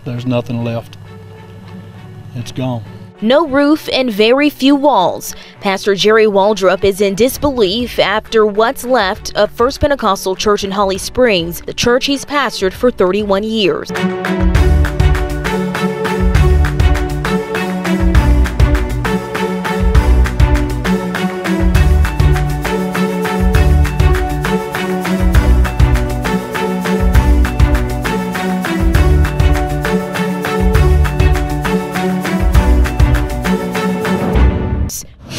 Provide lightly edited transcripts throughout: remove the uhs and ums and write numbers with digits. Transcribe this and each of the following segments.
There's nothing left. It's gone. No roof and very few walls. Pastor Jerry Waldrop is in disbelief after what's left of First Pentecostal Church in Holly Springs, the church he's pastored for 31 years.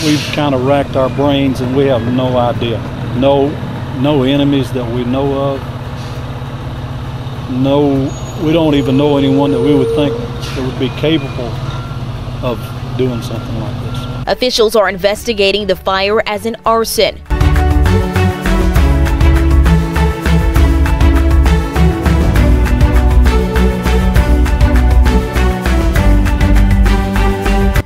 We've kind of racked our brains and we have no idea. No enemies that we know of. We don't even know anyone that we would think that would be capable of doing something like this. Officials are investigating the fire as an arson.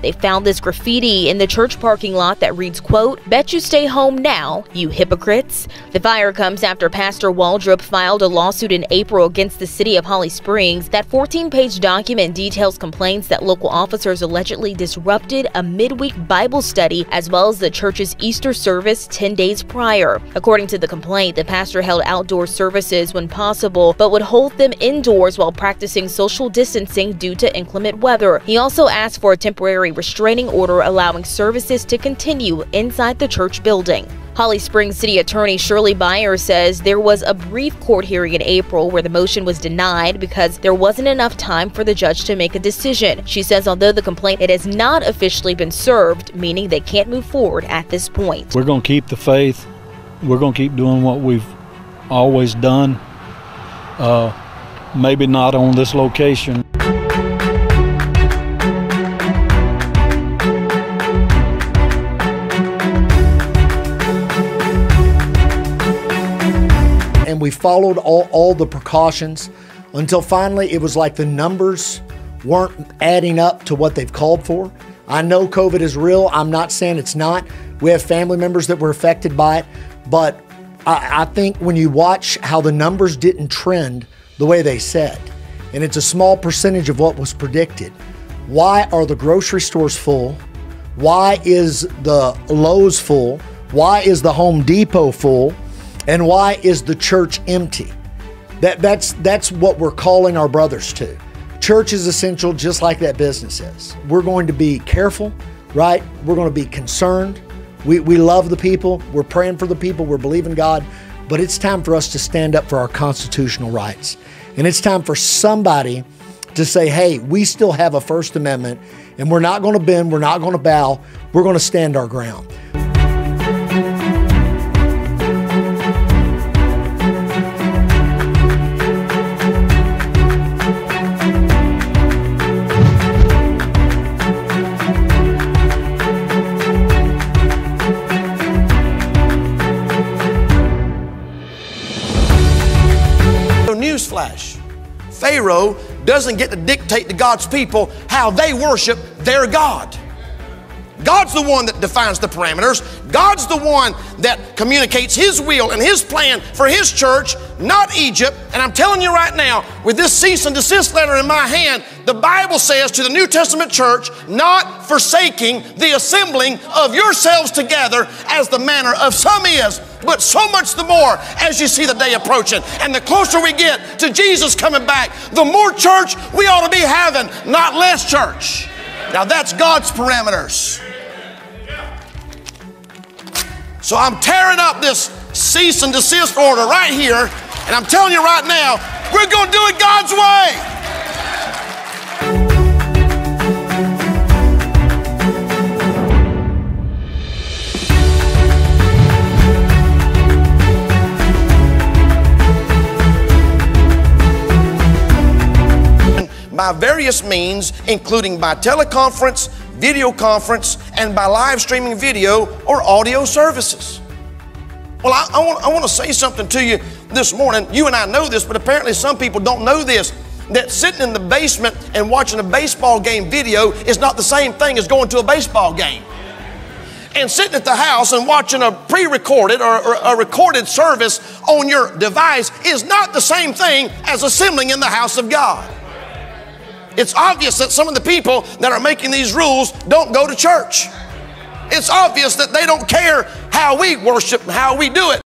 They found this graffiti in the church parking lot that reads, quote, "Bet you stay home now, you hypocrites." The fire comes after Pastor Waldrop filed a lawsuit in April against the city of Holly Springs. That 14-page document details complaints that local officers allegedly disrupted a midweek Bible study as well as the church's Easter service 10 days prior. According to the complaint, the pastor held outdoor services when possible, but would hold them indoors while practicing social distancing due to inclement weather. He also asked for a temporary restraining order allowing services to continue inside the church building. Holly Springs City Attorney Shirley Byers says there was a brief court hearing in April where the motion was denied because there wasn't enough time for the judge to make a decision. She says although the complaint it has not officially been served, meaning they can't move forward at this point. We're going to keep the faith. We're going to keep doing what we've always done. Maybe not on this location. And we followed all the precautions until finally it was like the numbers weren't adding up to what they've called for. I know COVID is real. I'm not saying it's not. We have family members that were affected by it. But I think when you watch how the numbers didn't trend the way they said, and it's a small percentage of what was predicted, why are the grocery stores full? Why is the Lowe's full? Why is the Home Depot full? And why is the church empty? That's what we're calling our brothers to. Church is essential just like that business is. We're going to be careful, right? We're going to be concerned. We love the people. We're praying for the people. We're believing God. But it's time for us to stand up for our constitutional rights. And it's time for somebody to say, hey, we still have a First Amendment and we're not going to bend. We're not going to bow. We're going to stand our ground. Newsflash, Pharaoh doesn't get to dictate to God's people how they worship their God. God's the one that defines the parameters. God's the one that communicates His will and His plan for His church, not Egypt. And I'm telling you right now, with this cease and desist letter in my hand, the Bible says to the New Testament church, not forsaking the assembling of yourselves together as the manner of some is, but so much the more as you see the day approaching. And the closer we get to Jesus coming back, the more church we ought to be having, not less church. Now that's God's parameters. So I'm tearing up this cease and desist order right here, and I'm telling you right now, we're going to do it God's way. By various means, including by teleconference, video conference, and by live streaming video or audio services. Well, I want to say something to you this morning. You and I know this, but apparently some people don't know this, that sitting in the basement and watching a baseball game video is not the same thing as going to a baseball game. And sitting at the house and watching a pre-recorded or a recorded service on your device is not the same thing as assembling in the house of God. It's obvious that some of the people that are making these rules don't go to church. It's obvious that they don't care how we worship and how we do it.